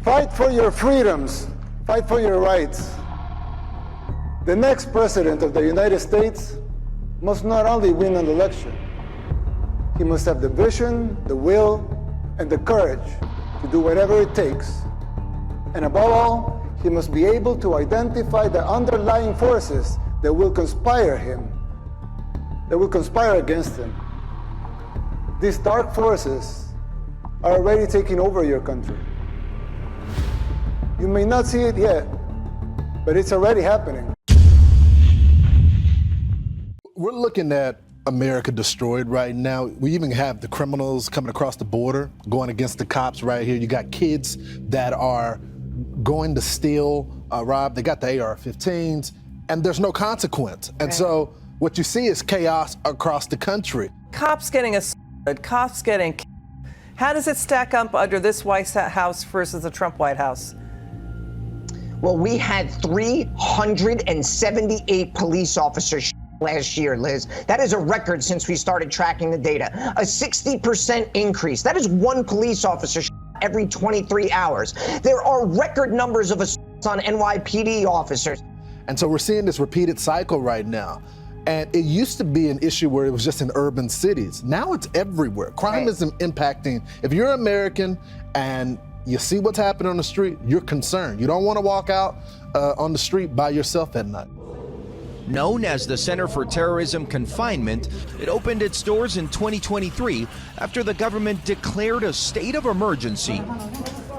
Fight for your freedoms. Fight for your rights. The next president of the United States must not only win an election, he must have the vision, the will, and the courage to do whatever it takes. And above all, he must be able to identify the underlying forces that will conspire against him. These dark forces are already taking over your country. You may not see it yet, but it's already happening. We're looking at America destroyed right now. We even have the criminals coming across the border, going against the cops right here. You got kids that are going to steal, rob. They got the AR-15s, and there's no consequence. And so what you see is chaos across the country. Cops getting assaulted, cops getting killed. How does it stack up under this White House versus the Trump White House? Well, we had 378 police officers last year, Liz. That is a record since we started tracking the data. A 60% increase. That is one police officer every 23 hours. There are record numbers of assaults on NYPD officers. And so we're seeing this repeated cycle right now. And it used to be an issue where it was just in urban cities. Now it's everywhere. Crime is impacting. If you're American and you see what's happening on the street, you're concerned. You don't want to walk out on the street by yourself at night. Known as the Center for Terrorism Confinement, it opened its doors in 2023 after the government declared a state of emergency.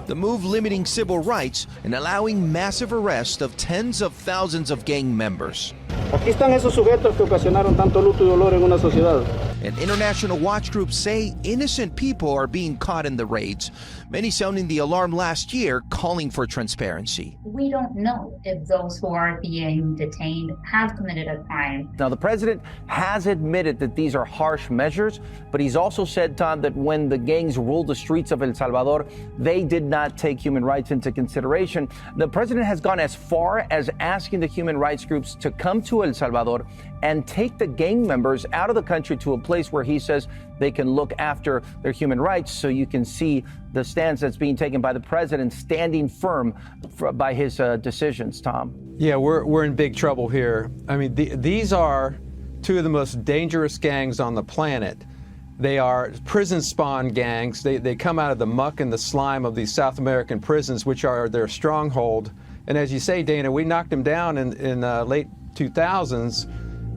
The move limiting civil rights and allowing massive arrest of tens of thousands of gang members. Aquí están esos sujetos que ocasionaron tanto luto y dolor en una sociedad. And international watch groups say innocent people are being caught in the raids, many sounding the alarm last year, calling for transparency. We don't know if those who are being detained have committed a crime. Now, the president has admitted that these are harsh measures, but he's also said, Tom, that when the gangs ruled the streets of El Salvador, they did not take human rights into consideration. The president has gone as far as asking the human rights groups to come to El Salvador and take the gang members out of the country to a place where he says they can look after their human rights. So you can see the stance that's being taken by the president, standing firm by his decisions, Tom. Yeah, we're in big trouble here. I mean, these are two of the most dangerous gangs on the planet. They are prison spawn gangs. They come out of the muck and the slime of these South American prisons, which are their stronghold. And as you say, Dana, we knocked them down in late 2000s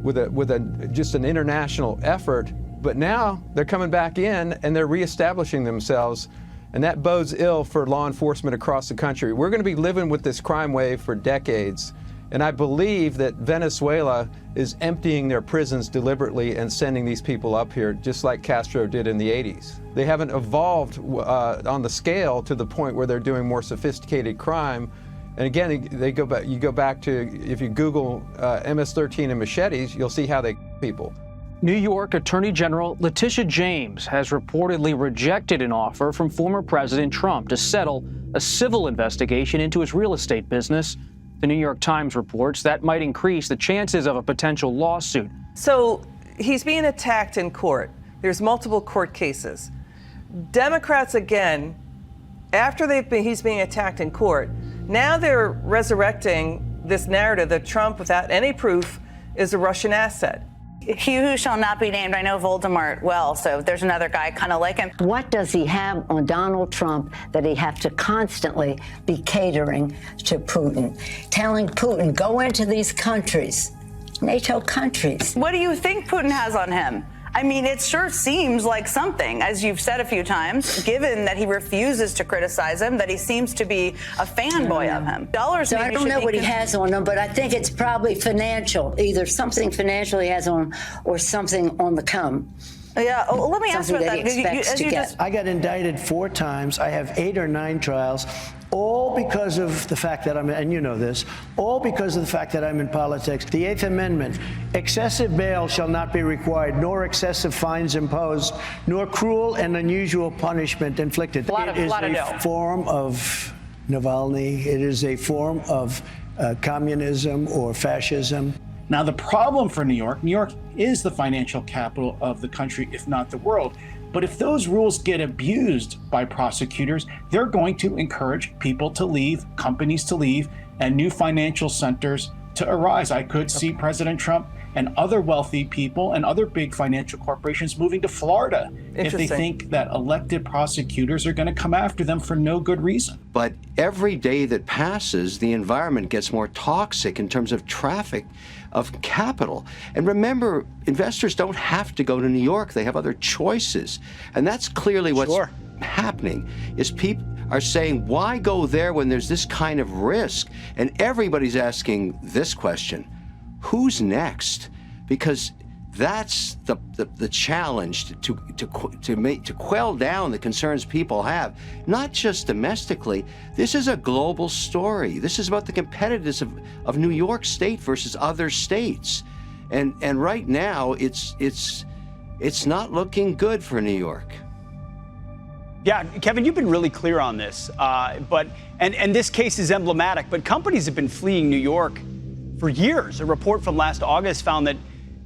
with just an international effort. But now they're coming back in and they're reestablishing themselves. And that bodes ill for law enforcement across the country. We're going to be living with this crime wave for decades. And I believe that Venezuela is emptying their prisons deliberately and sending these people up here, just like Castro did in the 80s. They haven't evolved on the scale to the point where they're doing more sophisticated crime. And again, you go back to, if you Google MS-13 and machetes, you'll see how they people. New York Attorney General Letitia James has reportedly rejected an offer from former President Trump to settle a civil investigation into his real estate business. The New York Times reports that might increase the chances of a potential lawsuit. So he's being attacked in court. There's multiple court cases. Democrats, again, after he's being attacked in court, now they're resurrecting this narrative that Trump, without any proof, is a Russian asset. He who shall not be named. I know Voldemort well, so there's another guy kind of like him. What does he have on Donald Trump that he have to constantly be catering to Putin, telling Putin, go into these countries, NATO countries? What do you think Putin has on him? I mean, it sure seems like something, as you've said a few times, given that he refuses to criticize him, that he seems to be a fanboy of him. So I don't know what he has on him, but I think it's probably financial, either something financial he has on or something on the come. Yeah, well, let me ask you about that. I got indicted 4 times. I have 8 or 9 trials, all because of the fact that and you know this, all because of the fact that I'm in politics. The 8th Amendment, excessive bail shall not be required, nor excessive fines imposed, nor cruel and unusual punishment inflicted. It is a form of Navalny. It is a form of communism or fascism. Now, the problem for New York is the financial capital of the country, if not the world. But if those rules get abused by prosecutors, they're going to encourage people to leave, companies to leave, and new financial centers to arise. I could see President Trump and other wealthy people and other big financial corporations moving to Florida if they think that elected prosecutors are going to come after them for no good reason. But every day that passes, the environment gets more toxic in terms of traffic of capital. And remember, investors don't have to go to New York. They have other choices. And that's clearly what's happening, is people are saying, why go there when there's this kind of risk? And everybody's asking this question: who's next? Because that's the challenge to quell down the concerns people have, not just domestically. This is a global story. This is about the competitiveness of New York State versus other states, and right now it's not looking good for New York. Yeah, Kevin, you've been really clear on this, and this case is emblematic. But companies have been fleeing New York for years. A report from last August found that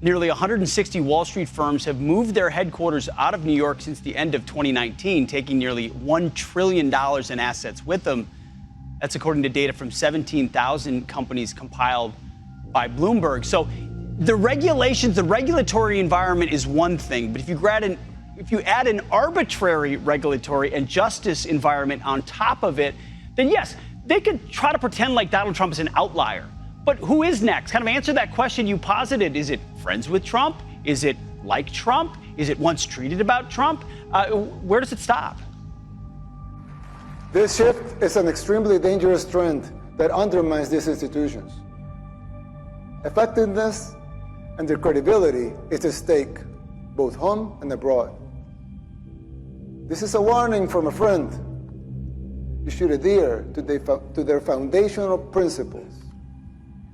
nearly 160 Wall Street firms have moved their headquarters out of New York since the end of 2019, taking nearly $1 trillion in assets with them. That's according to data from 17,000 companies compiled by Bloomberg. So the regulations, the regulatory environment is one thing, but if you add an arbitrary regulatory and justice environment on top of it, then yes, they could try to pretend like Donald Trump is an outlier. But who is next? Kind of answer that question you posited. Is it friends with Trump? Is it like Trump? Is it once treated about Trump? Where does it stop? This shift is an extremely dangerous trend that undermines these institutions. Effectiveness and their credibility is at stake, both home and abroad. This is a warning from a friend. You should adhere to their foundational principles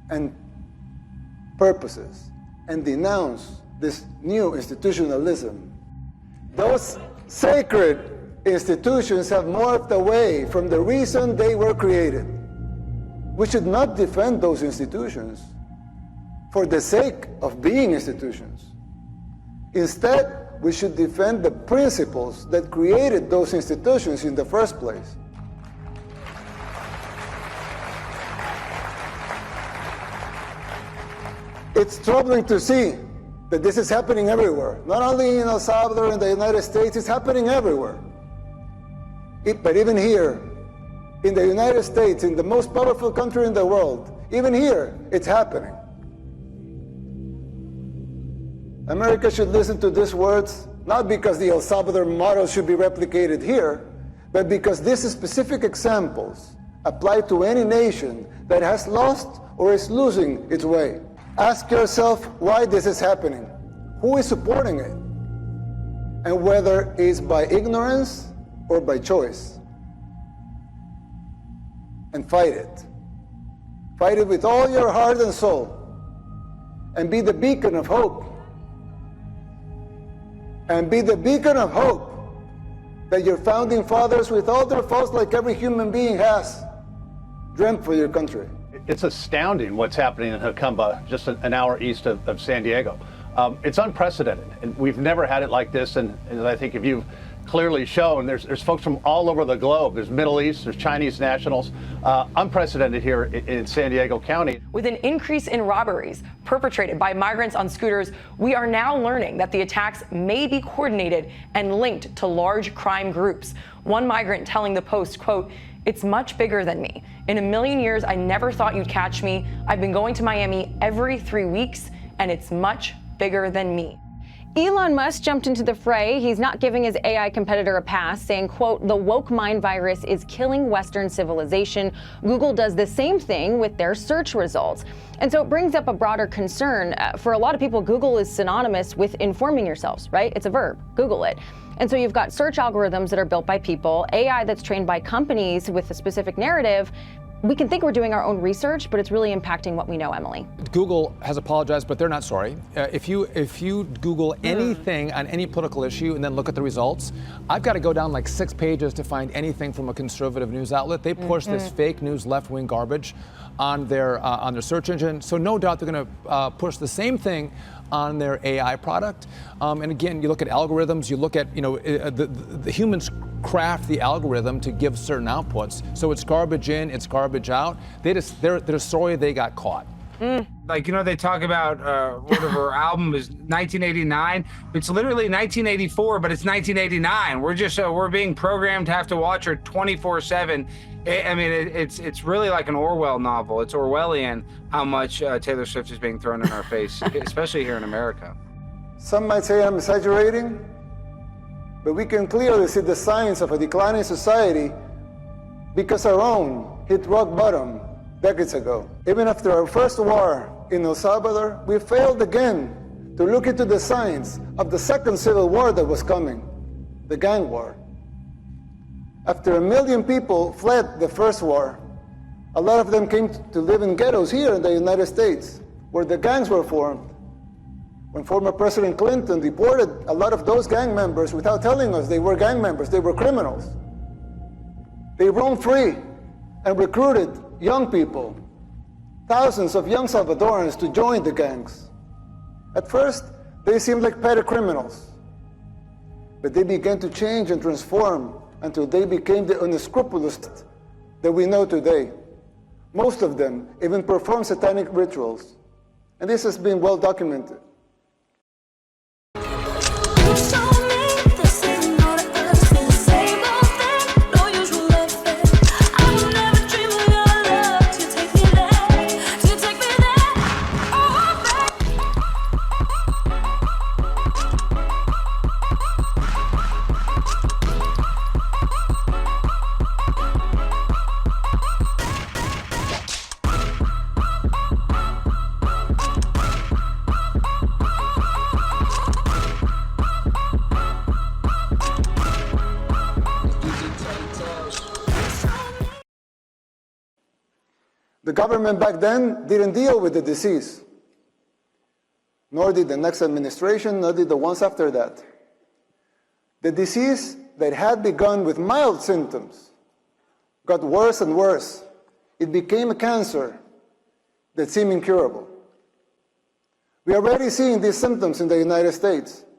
and purposes and denounce this new institutionalism. Those sacred institutions have morphed away from the reason they were created. We should not defend those institutions for the sake of being institutions. Instead, we should defend the principles that created those institutions in the first place. It's troubling to see that this is happening everywhere. Not only in El Salvador and the United States, it's happening everywhere. But even here, in the United States, in the most powerful country in the world, even here, it's happening. America should listen to these words, not because the El Salvador model should be replicated here, but because these specific examples apply to any nation that has lost or is losing its way. Ask yourself why this is happening, who is supporting it, and whether it's by ignorance or by choice. And fight it. Fight it with all your heart and soul, and be the beacon of hope. And be the beacon of hope that your founding fathers, with all their faults like every human being has, dreamt for your country. It's astounding what's happening in Jacumba, just an hour east of San Diego. It's unprecedented, and we've never had it like this. And I think if you've clearly shown, there's folks from all over the globe. There's Middle East, there's Chinese nationals. Unprecedented here in San Diego County. With an increase in robberies perpetrated by migrants on scooters, we are now learning that the attacks may be coordinated and linked to large crime groups. One migrant telling the Post, quote, "It's much bigger than me. In a million years, I never thought you'd catch me. I've been going to Miami every 3 weeks, and it's much bigger than me." Elon Musk jumped into the fray. He's not giving his AI competitor a pass, saying, quote, "The woke mind virus is killing Western civilization." Google does the same thing with their search results. And so it brings up a broader concern. For a lot of people, Google is synonymous with informing yourselves, right? It's a verb, Google it. And so you've got search algorithms that are built by people, AI that's trained by companies with a specific narrative. We can think we're doing our own research, but it's really impacting what we know, Emily. Google has apologized, but they're not sorry. If you Google anything on any political issue and then look at the results, I've got to go down like 6 pages to find anything from a conservative news outlet. They push this fake news, left-wing garbage on their search engine. So no doubt they're going to push the same thing on their AI product. And again, you look at algorithms, you look at, the humans craft the algorithm to give certain outputs. So it's garbage in, it's garbage out. They're sorry they got caught. Like, they talk about whatever album is 1989. It's literally 1984, but it's 1989. We're being programmed to have to watch her 24/7. I mean, it's really like an Orwell novel. It's Orwellian how much Taylor Swift is being thrown in our face, especially here in America. Some might say I'm exaggerating, but we can clearly see the signs of a declining society because our own hit rock bottom decades ago. Even after our first war in El Salvador, we failed again to look into the signs of the second civil war that was coming, the gang war. After 1 million people fled the first war, a lot of them came to live in ghettos here in the United States, where the gangs were formed. When former President Clinton deported a lot of those gang members without telling us they were gang members, they were criminals. They roamed free and recruited young people, thousands of young Salvadorans, to join the gangs. At first, they seemed like petty criminals, but they began to change and transform until they became the unscrupulous that we know today. Most of them even perform satanic rituals, and this has been well documented. The government back then didn't deal with the disease, nor did the next administration, nor did the ones after that. The disease that had begun with mild symptoms got worse and worse. It became a cancer that seemed incurable. We are already seeing these symptoms in the United States.